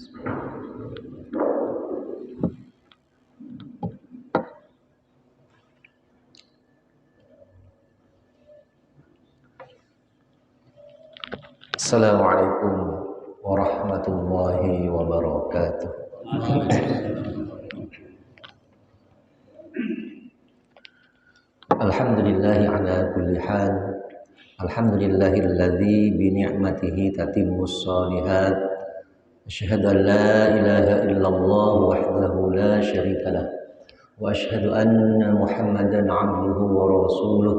Assalamualaikum warahmatullahi wabarakatuh. Alhamdulillahi ala kulli hal. Alhamdulillahilladzi bi ni'matihi tatimmus shalihat. Asyhadu an la ilaha illallah wahdahu la syarika lah. Wa asyhadu anna Muhammadan 'abduhu wa rasuluh.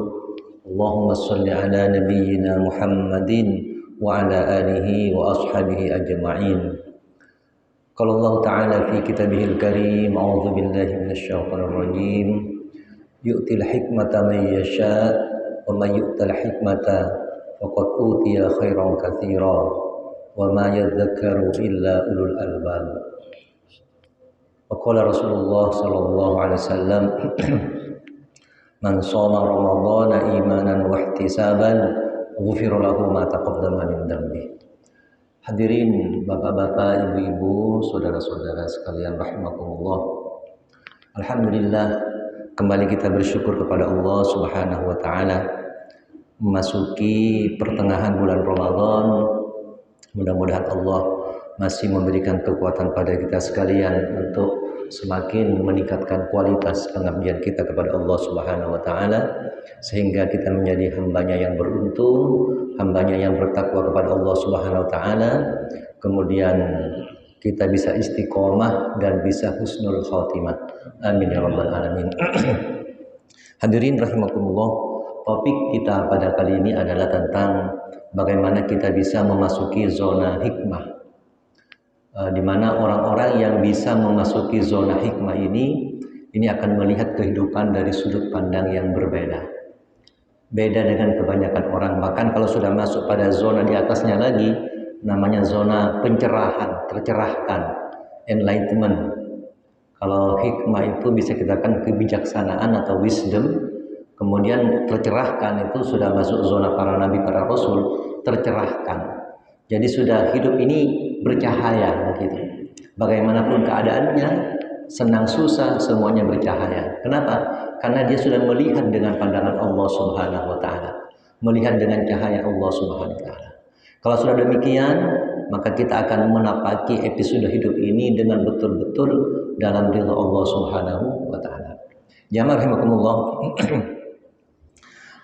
Allahumma shalli ala nabiyyina Muhammadin wa ala alihi wa ashabihi ajma'in. Qala Allah Ta'ala fi kitabihil karim, a'udzu billahi minasyaitonir rajim. Yu'til hikmata man yasha' wa may yu'tal hikmata faqad utiya khairan katsira wa ma yadhakkaru illa ulul albab. Wa qala Rasulullah sallallahu alaihi wasallam, man shoma ramadhana imanan wa ihtisaban ghufira lahu ma taqaddama min dhanbi. Hadirin bapak-bapak, ibu-ibu, saudara-saudara sekalian rahimakumullah. Alhamdulillah, kembali kita bersyukur kepada Allah Subhanahu wa taala memasuki pertengahan bulan Ramadan. Mudah-mudahan Allah masih memberikan kekuatan pada kita sekalian untuk semakin meningkatkan kualitas pengabdian kita kepada Allah Subhanahu wa taala, sehingga kita menjadi hambanya yang beruntung, hambanya yang bertakwa kepada Allah Subhanahu wa taala, kemudian kita bisa istiqomah dan bisa husnul khatimah. Amin ya rabbal alamin. Hadirin rahimakumullah, topik kita pada kali ini adalah tentang bagaimana kita bisa memasuki zona hikmah, di mana orang-orang yang bisa memasuki zona hikmah ini akan melihat kehidupan dari sudut pandang yang berbeda. Beda dengan kebanyakan orang. Bahkan kalau sudah masuk pada zona di atasnya lagi, namanya zona pencerahan, tercerahkan, enlightenment. Kalau hikmah itu bisa kita katakan kebijaksanaan atau wisdom. Kemudian tercerahkan itu sudah masuk zona para nabi, para rasul, tercerahkan. Jadi sudah hidup ini bercahaya begitu. Bagaimanapun keadaannya, senang susah semuanya bercahaya. Kenapa? Karena dia sudah melihat dengan pandangan Allah Subhanahu wa taala, melihat dengan cahaya Allah Subhanahu wa taala. Kalau sudah demikian, maka kita akan menapaki episode hidup ini dengan betul-betul dalam ridha Allah Subhanahu wa taala. Jamaah rahimakumullah.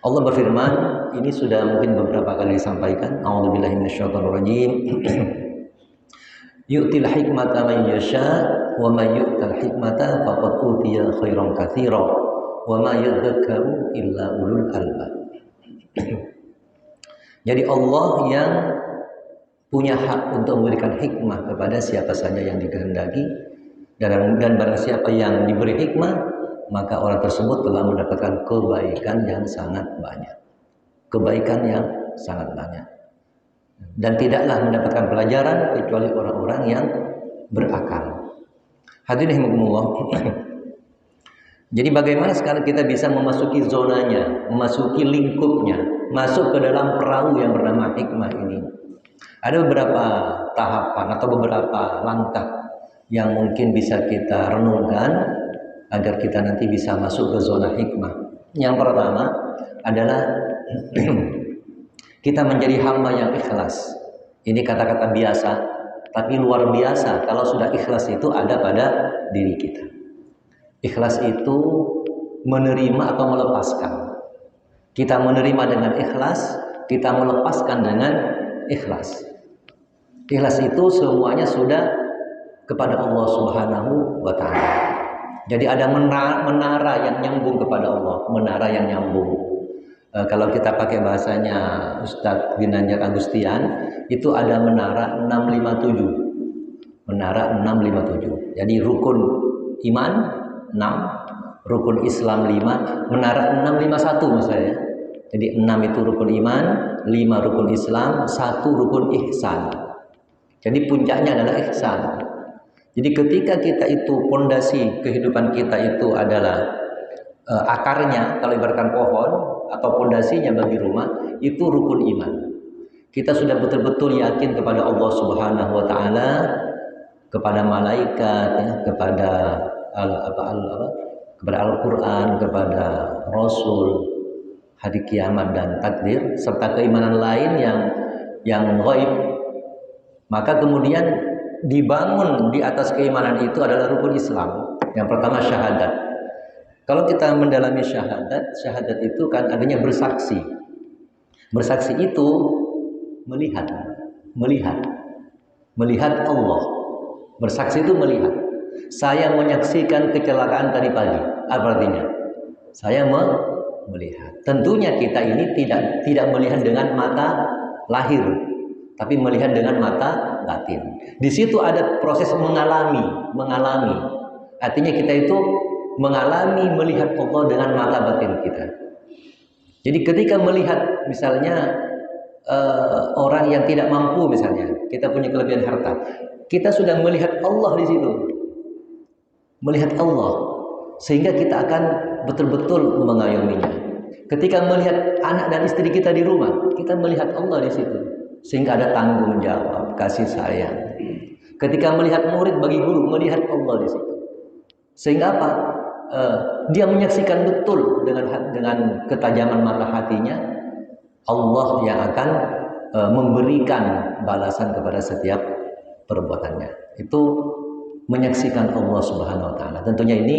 Allah berfirman, ini sudah mungkin beberapa kali disampaikan. A'udzubillahi minasyaitonir rajim. Yu'til hikmata man yasha wa may yu'tal hikmata faqad utiya khairan katsira wa ma yadhakkaru illa ulul albab. Jadi Allah yang punya hak untuk memberikan hikmah kepada siapa saja yang dikehendaki, dan barang siapa yang diberi hikmah, maka orang tersebut telah mendapatkan kebaikan yang sangat banyak. Kebaikan yang sangat banyak. Dan tidaklah mendapatkan pelajaran kecuali orang-orang yang berakal. Hadirin rahimakumullah. Jadi bagaimana sekarang kita bisa memasuki zonanya, memasuki lingkupnya, masuk ke dalam perahu yang bernama hikmah ini? Ada beberapa tahapan atau beberapa langkah yang mungkin bisa kita renungkan agar kita nanti bisa masuk ke zona hikmah. Yang pertama adalah kita menjadi hamba yang ikhlas. Ini kata-kata biasa, tapi luar biasa kalau sudah ikhlas itu ada pada diri kita. Ikhlas itu menerima atau melepaskan. Kita menerima dengan ikhlas, kita melepaskan dengan ikhlas. Ikhlas itu semuanya sudah kepada Allah Subhanahu wa taala. Jadi ada menara yang nyambung kepada Allah, menara yang nyambung. Kalau kita pakai bahasanya Ustadz Ginanjar Agustian, itu ada menara 657. Menara 657. Jadi rukun iman 6, rukun Islam 5, menara 651 maksud saya. Jadi 6 itu rukun iman, 5 rukun Islam, 1 rukun ihsan. Jadi puncaknya adalah ihsan. Jadi ketika kita itu pondasi kehidupan kita itu adalah akarnya, kalau ibaratkan pohon atau pondasinya bagi rumah, itu rukun iman. Kita sudah betul-betul yakin kepada Allah Subhanahu wa taala, kepada malaikat, ya, kepada kepada Al-Quran, kepada Rasul, hari kiamat dan takdir, serta keimanan lain yang gaib, maka kemudian dibangun di atas keimanan itu adalah rukun Islam. Yang pertama syahadat. Kalau kita mendalami syahadat itu kan adanya bersaksi. Bersaksi itu melihat Allah. Bersaksi itu melihat. Saya menyaksikan kecelakaan tadi pagi. Apa artinya? Saya melihat. Tentunya kita ini tidak melihat dengan mata lahir, tapi melihat dengan mata batin. Di situ ada proses mengalami. Artinya kita itu mengalami melihat Allah dengan mata batin kita. Jadi ketika melihat misalnya orang yang tidak mampu, misalnya kita punya kelebihan harta, kita sudah melihat Allah di situ, melihat Allah, sehingga kita akan betul-betul mengayominya. Ketika melihat anak dan istri kita di rumah, kita melihat Allah di situ, sehingga ada tanggung jawab, kasih sayang. Ketika melihat murid bagi guru, melihat Allah di situ, sehingga apa? Dia menyaksikan betul dengan ketajaman mata hatinya Allah yang akan memberikan balasan kepada setiap perbuatannya. Itu menyaksikan Allah Subhanahu wa taala. Tentunya ini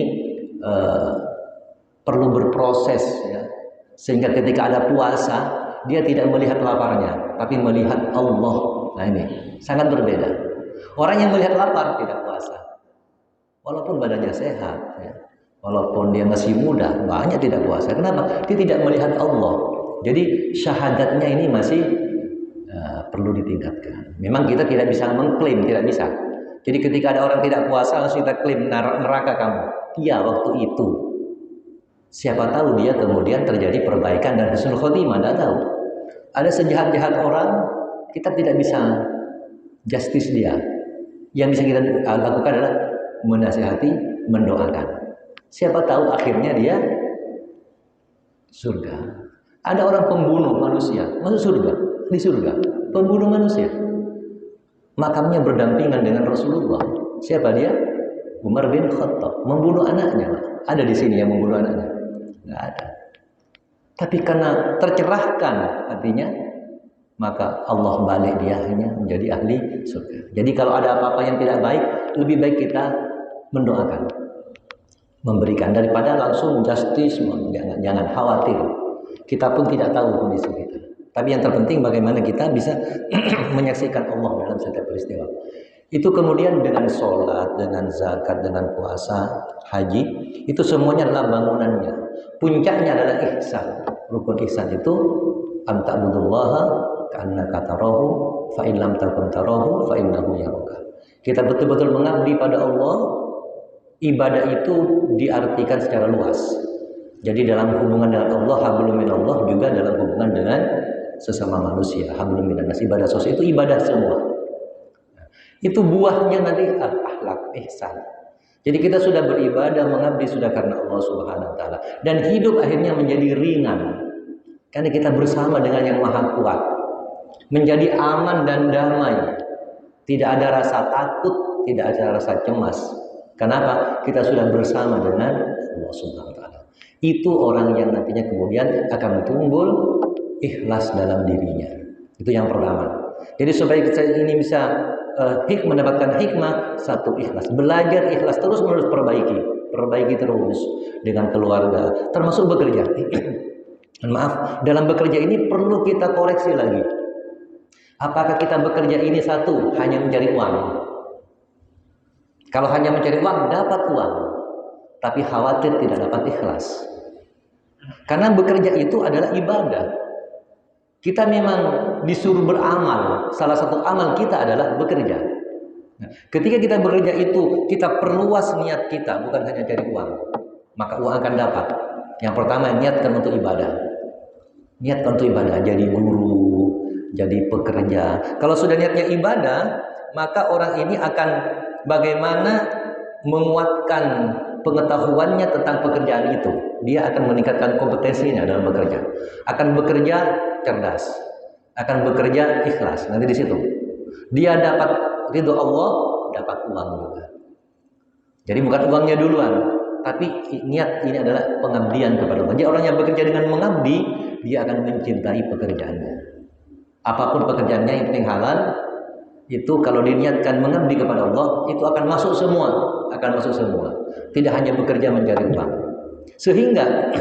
perlu berproses, ya. Sehingga ketika ada puasa, dia tidak melihat laparnya, tapi melihat Allah. Nah, ini sangat berbeda. Orang yang melihat lapar tidak puasa, walaupun badannya sehat, ya. Walaupun dia masih muda, banyak tidak puasa. Kenapa? Dia tidak melihat Allah. Jadi syahadatnya ini masih perlu ditingkatkan. Memang kita tidak bisa mengklaim, tidak bisa. Jadi ketika ada orang tidak puasa, langsung kita klaim neraka kamu. Iya, waktu itu. Siapa tahu dia kemudian terjadi perbaikan dan husnul khotimah, tidak tahu. Ada sejahat-jahat orang, kita tidak bisa justice dia. Yang bisa kita lakukan adalah menasihati, mendoakan. Siapa tahu akhirnya dia surga. Ada orang pembunuh manusia, masuk surga, di surga, pembunuh manusia. Makamnya berdampingan dengan Rasulullah. Siapa dia? Umar bin Khattab, membunuh anaknya. Ada di sini yang membunuh anaknya? Nggak ada. Tapi karena tercerahkan hatinya, maka Allah balik dia hanya menjadi ahli surga. Jadi kalau ada apa-apa yang tidak baik, lebih baik kita mendoakan, memberikan, daripada langsung justice. Jangan khawatir. Kita pun tidak tahu kondisi kita. Tapi yang terpenting bagaimana kita bisa menyaksikan Allah dalam setiap peristiwa. Itu kemudian dengan sholat, dengan zakat, dengan puasa, haji, itu semuanya adalah bangunannya. Puncaknya adalah ihsan. Rukun ihsan itu anta'budullaha ka'annaka tarahu fa in lam takun tarahu fa innahu yaraka. Kita betul-betul mengabdi pada Allah. Ibadah itu diartikan secara luas. Jadi dalam hubungan dengan Allah, hablum minallah, juga dalam hubungan dengan sesama manusia, hablum minannas. Ibadah sosial itu ibadah semua. Itu buahnya nanti akhlak ihsan. Jadi kita sudah beribadah, mengabdi sudah karena Allah Subhanahu wa taala, dan hidup akhirnya menjadi ringan karena kita bersama dengan yang Maha Kuat. Menjadi aman dan damai. Tidak ada rasa takut, tidak ada rasa cemas. Kenapa? Kita sudah bersama dengan Allah Subhanahu wa taala. Itu orang yang nantinya kemudian akan timbul ikhlas dalam dirinya. Itu yang pertama. Jadi supaya kita ini bisa mendapatkan hikmah, satu ikhlas. Belajar ikhlas terus-menerus, perbaiki terus dengan keluarga, termasuk bekerja. Maaf, dalam bekerja ini perlu kita koreksi lagi. Apakah kita bekerja ini satu hanya mencari uang? Kalau hanya mencari uang, dapat uang, tapi khawatir tidak dapat ikhlas. Karena bekerja itu adalah ibadah. Kita memang disuruh beramal. Salah satu amal kita adalah bekerja. Nah, ketika kita bekerja itu, kita perluas niat kita, bukan hanya cari uang. Maka uang akan dapat. Yang pertama, niatkan untuk ibadah. Niatkan untuk ibadah, jadi guru, jadi pekerja. Kalau sudah niatnya ibadah, maka orang ini akan bagaimana menguatkan pengetahuannya tentang pekerjaan itu. Dia akan meningkatkan kompetensinya dalam bekerja. Akan bekerja cerdas, akan bekerja ikhlas. Nanti di situ dia dapat ridho Allah, dapat uang juga. Jadi bukan uangnya duluan, tapi niat ini adalah pengabdian kepada Allah. Jadi orang yang bekerja dengan mengabdi, dia akan mencintai pekerjaannya. Apapun pekerjaannya yang penting halal, itu kalau diniatkan mengabdi kepada Allah, itu akan masuk semua, Tidak hanya bekerja mencari uang. Sehingga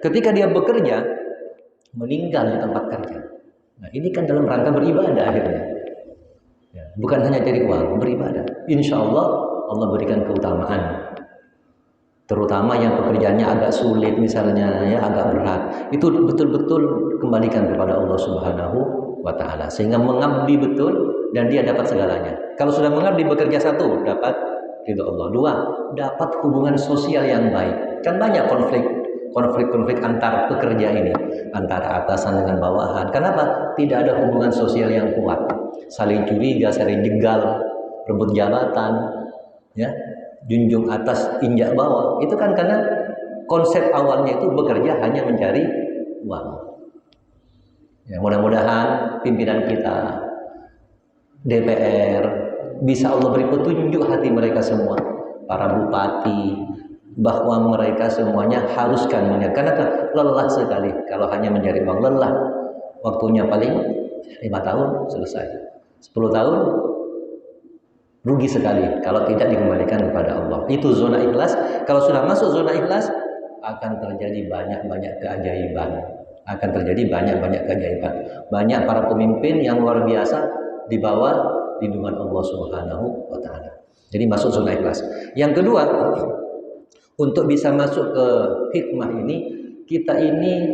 ketika dia bekerja, meninggal di tempat kerja. Nah, ini kan dalam rangka beribadah akhirnya. Ya, bukan hanya cari uang, beribadah. Insya Allah, Allah berikan keutamaan. Terutama yang pekerjaannya agak sulit misalnya, ya agak berat. Itu betul-betul kembalikan kepada Allah Subhanahu wa Ta'ala. Sehingga mengabdi betul dan dia dapat segalanya. Kalau sudah mengabdi bekerja satu, dapat ridho Allah. Dua, dapat hubungan sosial yang baik. Kan banyak konflik antar pekerja ini, antara atasan dengan bawahan. Kenapa? Tidak ada hubungan sosial yang kuat, saling curiga, saling jegal, rebut jabatan, ya, junjung atas injak bawah. Itu kan karena konsep awalnya itu bekerja hanya mencari uang. Ya, mudah-mudahan pimpinan kita, DPR, bisa Allah beri petunjuk hati mereka semua, para bupati, bahwa mereka semuanya haruskan melihat, karena lelah sekali kalau hanya mencari uang, lelah. Waktunya paling 5 tahun selesai, 10 tahun rugi sekali kalau tidak dikembalikan kepada Allah. Itu zona ikhlas. Kalau sudah masuk zona ikhlas, akan terjadi banyak-banyak keajaiban. Banyak para pemimpin yang luar biasa di bawah lindungan Allah Subhanahu wa Ta'ala. Jadi masuk zona ikhlas. Yang kedua, untuk bisa masuk ke hikmah ini, kita ini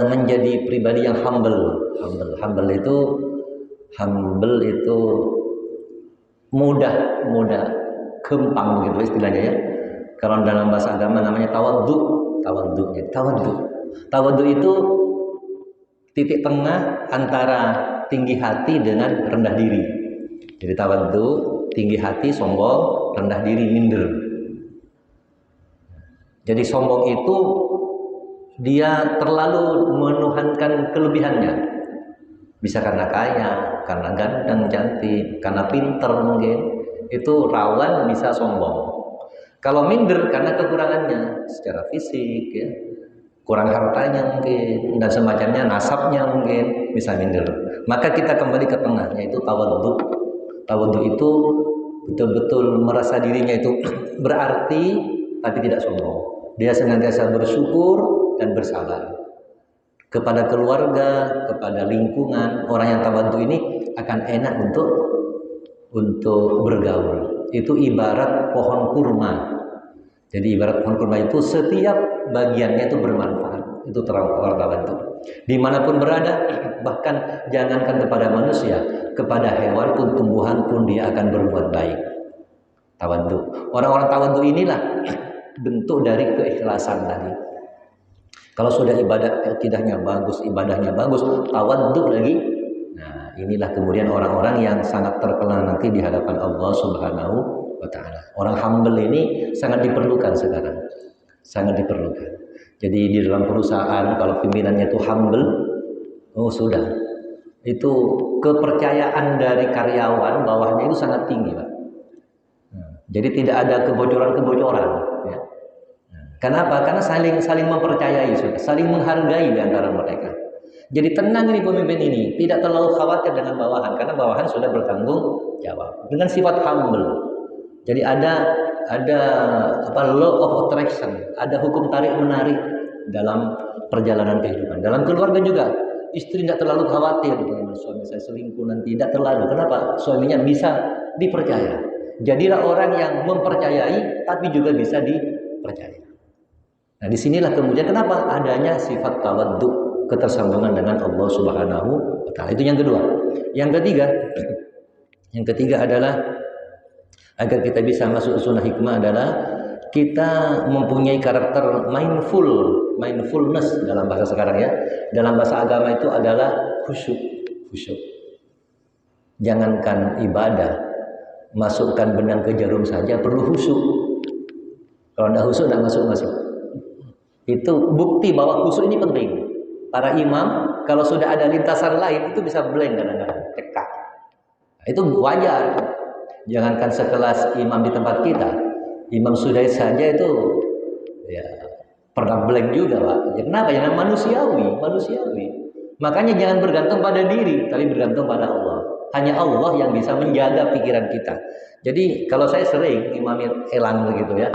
menjadi pribadi yang humble. Humble itu mudah, gampang gitu istilahnya ya. Kalau dalam bahasa agama namanya tawadhu itu titik tengah antara tinggi hati dengan rendah diri. Jadi tawadhu, tinggi hati, sombong, rendah diri, minder. Jadi sombong itu dia terlalu menuhankan kelebihannya. Bisa karena kaya, karena ganteng, cantik, karena pinter mungkin. Itu rawan bisa sombong. Kalau minder karena kekurangannya secara fisik, ya, kurang hartanya mungkin, dan semacamnya, nasabnya mungkin, bisa minder. Maka kita kembali ke tengah, yaitu tawadhu. Tawadhu itu betul-betul merasa dirinya itu berarti, tapi tidak sombong. Dia senantiasa bersyukur dan bersabar kepada keluarga, kepada lingkungan. Orang yang tawadhu ini akan enak untuk bergaul. Itu ibarat pohon kurma. Jadi ibarat pohon kurma itu setiap bagiannya itu bermanfaat. Itu orang tawadhu. Dimanapun berada, bahkan jangankan kepada manusia, kepada hewan pun, tumbuhan pun dia akan berbuat baik. Tawadhu. Orang-orang tawadhu inilah bentuk dari keikhlasan tadi. Kalau sudah ibadahnya bagus, tawadhu lagi. Nah, inilah kemudian orang-orang yang sangat terkenal nanti di hadapan Allah Subhanahu wa Ta'ala. Orang humble ini sangat diperlukan sekarang. Sangat diperlukan. Jadi di dalam perusahaan kalau pimpinannya itu humble, sudah. Itu kepercayaan dari karyawan bawahnya itu sangat tinggi, Pak. Jadi tidak ada kebocoran-kebocoran, ya. Kenapa? Karena saling mempercayai, saling menghargai di antara mereka. Jadi tenang ini pemimpin ini, tidak terlalu khawatir dengan bawahan, karena bawahan sudah bertanggung jawab dengan sifat humble. Jadi ada law of attraction, ada hukum tarik menarik dalam perjalanan kehidupan. Dalam keluarga juga, istri tidak terlalu khawatir dengan suami saya selingkuh, nanti tidak terlalu. Kenapa? Suaminya bisa dipercaya. Jadilah orang yang mempercayai, tapi juga bisa dipercaya. Nah, disinilah kemudian kenapa adanya sifat tawadhu, ketersambungan dengan Allah Subhanahu wa Ta'ala. Itu yang kedua. Yang ketiga adalah agar kita bisa masuk sunnah hikmah adalah kita mempunyai karakter mindfulness dalam bahasa sekarang ya. Dalam bahasa agama itu adalah khusyuk. Jangankan ibadah, masukkan benang ke jarum saja perlu khusyuk. Kalau tidak khusyuk tidak masuk. Itu bukti bahwa khusyuk ini penting. Para imam kalau sudah ada lintasan lain itu bisa blank kadang-kadang, cekak. Itu wajar. Jangankan sekelas imam di tempat kita, Imam Sudais saja itu ya pernah blank juga Pak. Ya, kenapa? Jangan manusiawi. Makanya jangan bergantung pada diri, tapi bergantung pada Allah. Hanya Allah yang bisa menjaga pikiran kita. Jadi kalau saya sering imami elang begitu ya,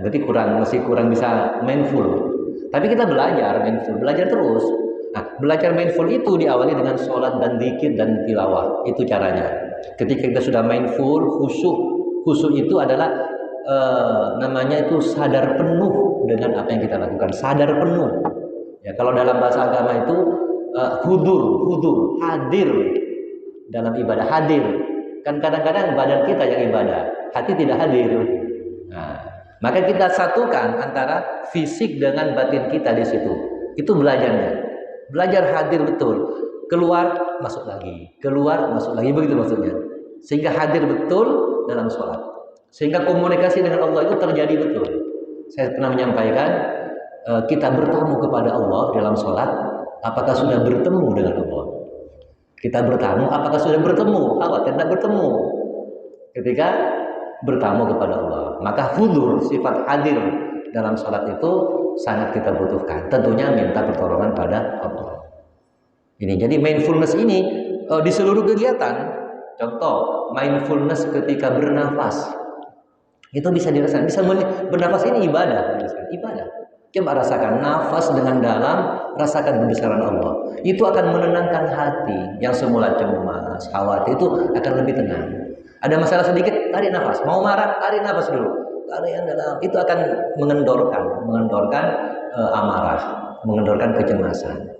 berarti masih kurang bisa mindful. Tapi kita belajar mindful, belajar terus. Nah, belajar mindful itu diawali dengan sholat dan zikir dan tilawah. Itu caranya. Ketika kita sudah mindful, khusyuk itu adalah namanya itu sadar penuh dengan apa yang kita lakukan. Sadar penuh. Ya, kalau dalam bahasa agama itu hudur, hadir dalam ibadah, hadir. Kan kadang-kadang badan kita yang ibadah, hati tidak hadir. Nah, maka kita satukan antara fisik dengan batin kita di situ. Itu belajarnya. Belajar hadir betul. Keluar, masuk lagi. Begitu maksudnya. Sehingga hadir betul dalam sholat. Sehingga komunikasi dengan Allah itu terjadi betul. Saya pernah menyampaikan, kita bertamu kepada Allah dalam sholat, apakah sudah bertemu dengan Allah? Kita bertamu, apakah sudah bertemu? Tidak bertemu. Ketika bertamu kepada Allah, maka hudur, sifat hadir dalam sholat itu sangat kita butuhkan. Tentunya minta pertolongan pada Allah. Ini jadi mindfulness ini di seluruh kegiatan. Contoh mindfulness ketika bernafas itu bisa dirasakan. Bisa bernafas ini ibadah. Coba rasakan nafas dengan dalam, rasakan kebesaran Allah. Itu akan menenangkan hati yang semula cemas, khawatir itu akan lebih tenang. Ada masalah sedikit, tarik nafas. Mau marah, tarik nafas dulu. Tarik yang dalam. Itu akan mengendorkan amarah, mengendorkan kecemasan.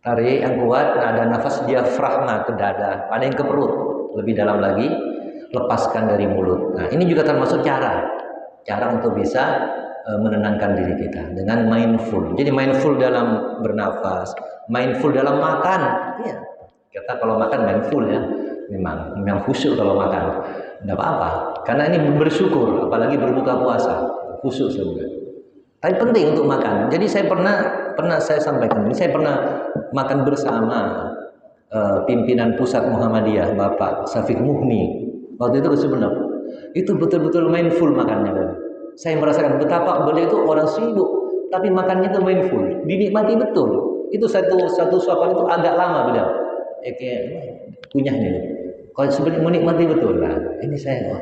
Tarik yang kuat, ada nafas diafragma ke dada, ada yang ke perut, lebih dalam lagi, lepaskan dari mulut. Nah, ini juga termasuk cara untuk bisa menenangkan diri kita dengan mindful. Jadi mindful dalam bernafas, mindful dalam makan. Ya, kita kalau makan mindful ya, memang khusyuk kalau makan. Tidak apa-apa, karena ini bersyukur, apalagi berbuka puasa, khusyuk sebenarnya. Tapi penting untuk makan. Jadi saya pernah saya sampaikan, saya pernah makan bersama pimpinan pusat Muhammadiyah, Bapak Syafiq Muhni. Waktu itu sebenarnya itu betul-betul mindful makannya. Saya merasakan betapa beliau itu orang sibuk, tapi makannya itu mindful, dinikmati betul. Itu satu suapan itu agak lama beliau, kunyahnya. Kalau sebenarnya menikmati betul lah. Ini saya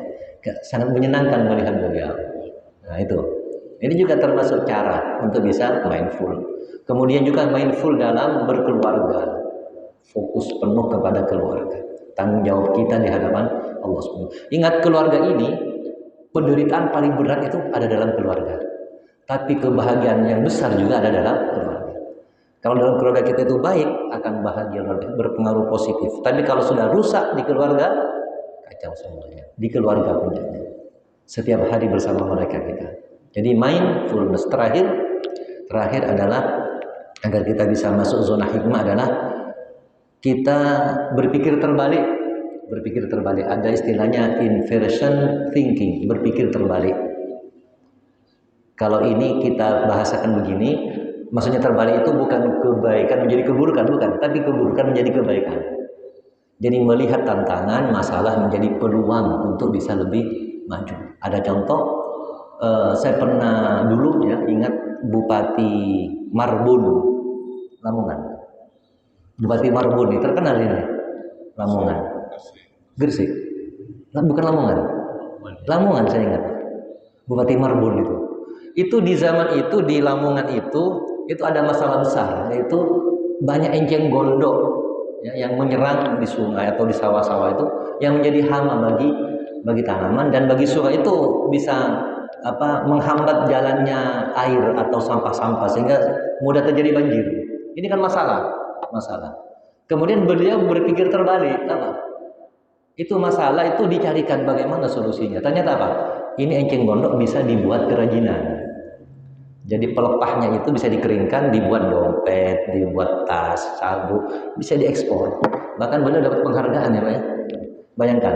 sangat menyenangkan melihat beliau. Nah itu, ini juga termasuk cara untuk bisa mindful. Kemudian juga mindful dalam berkeluarga, fokus penuh kepada keluarga, tanggung jawab kita di hadapan Allah Subhanahu. Ingat keluarga ini. Penderitaan paling berat itu ada dalam keluarga. Tapi kebahagiaan yang besar juga ada dalam keluarga. Kalau dalam keluarga kita itu baik, akan bahagia, berpengaruh positif. Tapi kalau sudah rusak di keluarga, kacau semuanya. Di keluarga punya. Setiap hari bersama mereka kita. Jadi mindfulness terakhir adalah agar kita bisa masuk zona hikmah adalah kita berpikir terbalik. Ada istilahnya inversion thinking, berpikir terbalik. Kalau ini kita bahasakan begini, maksudnya terbalik itu bukan kebaikan menjadi keburukan, bukan, tapi keburukan menjadi kebaikan. Jadi melihat tantangan, masalah menjadi peluang untuk bisa lebih maju. Ada contoh, saya pernah dulu ya ingat Bupati Marbun, Lamongan. Bupati Marbun ini terkenal ini, Lamongan. Gresik, bukan Lamongan saya ingat. Bupati Marbun itu di zaman itu di Lamongan itu ada masalah besar, yaitu banyak enceng gondok ya, yang menyerang di sungai atau di sawah-sawah itu, yang menjadi hama bagi tanaman dan bagi sungai itu bisa menghambat jalannya air atau sampah-sampah sehingga mudah terjadi banjir. Ini kan masalah. Kemudian beliau berpikir terbalik, itu masalah itu dicarikan bagaimana solusinya. Ternyata ini enceng gondok bisa dibuat kerajinan. Jadi pelepahnya itu bisa dikeringkan, dibuat dompet, dibuat tas, sabuk, bisa diekspor. Bahkan beliau dapat penghargaan ya Pak ya. Bayangkan,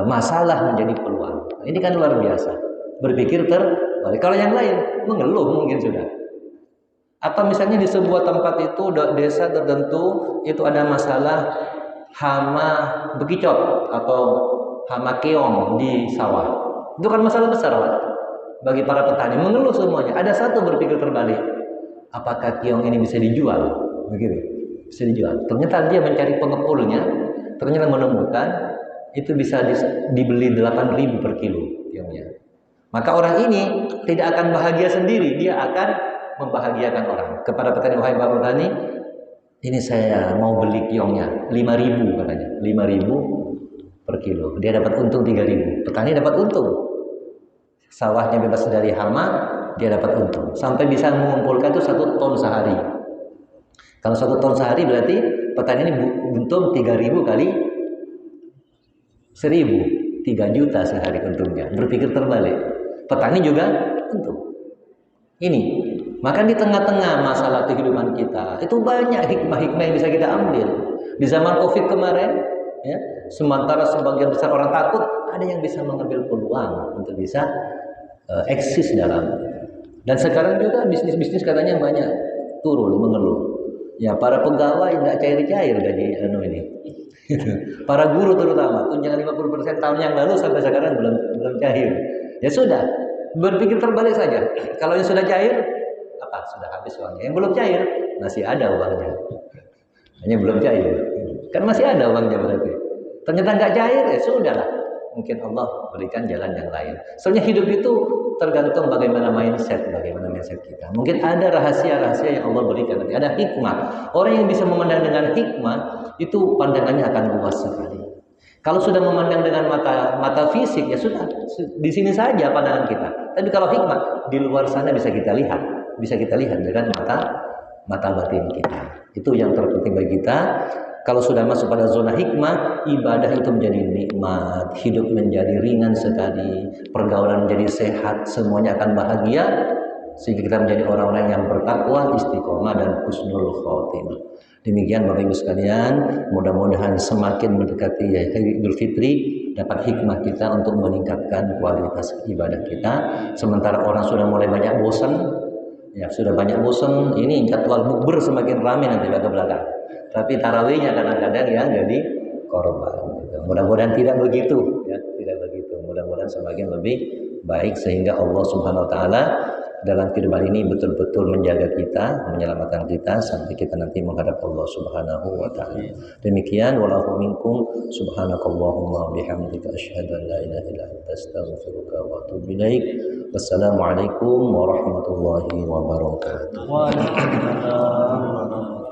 masalah menjadi peluang. Ini kan luar biasa. Berpikir terbalik. Kalau yang lain mengeluh mungkin sudah. Atau misalnya di sebuah tempat itu, desa tertentu itu ada masalah hama bekicot atau hama keong di sawah. Itu kan masalah besar, Pak. Bagi para petani mengeluh semuanya. Ada satu berpikir terbalik. Apakah keong ini bisa dijual? Begitu. Bisa dijual. Ternyata dia mencari pengepulnya, ternyata menemukan itu bisa dibeli 8.000 per kilo keongnya. Maka orang ini tidak akan bahagia sendiri, dia akan membahagiakan orang. Kepada petani, wahai Bapak petani, ini saya mau beli keongnya 5.000 katanya. 5.000 per kilo. Dia dapat untung 3.000. Petani dapat untung. Sawahnya bebas dari hama, dia dapat untung. Sampai bisa mengumpulkan itu 1 ton sehari. Kalau 1 ton sehari berarti petani ini untung 3.000 kali 1.000, 3 juta sehari untungnya. Berpikir terbalik. Petani juga untung. Ini, maka di tengah-tengah masalah kehidupan kita, itu banyak hikmah-hikmah yang bisa kita ambil. Di zaman Covid kemarin, ya, sementara sebagian besar orang takut, ada yang bisa mengambil peluang untuk bisa eksis dalam. Dan sekarang juga bisnis-bisnis katanya banyak turun, mengeluh. Ya, para pegawai tidak cair-cair gaji ini. Para guru terutama, tunjangan 50% tahun yang lalu sampai sekarang belum cair. Ya sudah, berpikir terbalik saja. Kalau yang sudah cair, apa? Sudah habis uangnya. Yang belum cair, masih ada uangnya. Hanya belum cair. Kan masih ada uangnya berarti. Ternyata nggak cair, ya sudahlah. Mungkin Allah berikan jalan yang lain. Soalnya hidup itu tergantung bagaimana mindset kita. Mungkin ada rahasia-rahasia yang Allah berikan. Nanti ada hikmah. Orang yang bisa memandang dengan hikmah itu pandangannya akan luas sekali. Kalau sudah memandang dengan mata fisik, ya sudah di sini saja pandangan kita. Tapi kalau hikmah di luar sana bisa kita lihat dengan mata batin kita. Itu yang terpenting bagi kita. Kalau sudah masuk pada zona hikmah, ibadah itu menjadi nikmat, hidup menjadi ringan sekali, pergaulan menjadi sehat, semuanya akan bahagia, sehingga kita menjadi orang-orang yang bertakwa, istiqomah, dan husnul khotimah. Demikian Bapak Ibu sekalian, mudah-mudahan semakin mendekati Idul Fitri, dapat hikmah kita untuk meningkatkan kualitas ibadah kita. Sementara orang sudah mulai banyak bosan, ini jadwal bukber semakin ramai nanti ke belakang. Tapi tarawihnya kadang-kadang ya jadi korban. Mudah-mudahan tidak begitu, ya, tidak begitu. Mudah-mudahan semakin lebih baik sehingga Allah Subhanahu Wa Taala dalam kehidupan ini betul-betul menjaga kita, menyelamatkan kita sampai kita nanti menghadap Allah Subhanahu Wa Taala. Demikian, wallahu minkum, subhanakallahumma bihamdika asyhadu an la ilaha illa anta astaghfiruka wa atubu ilaik. Wassalamualaikum warahmatullahi wabarakatuh. Waalaikumsalam.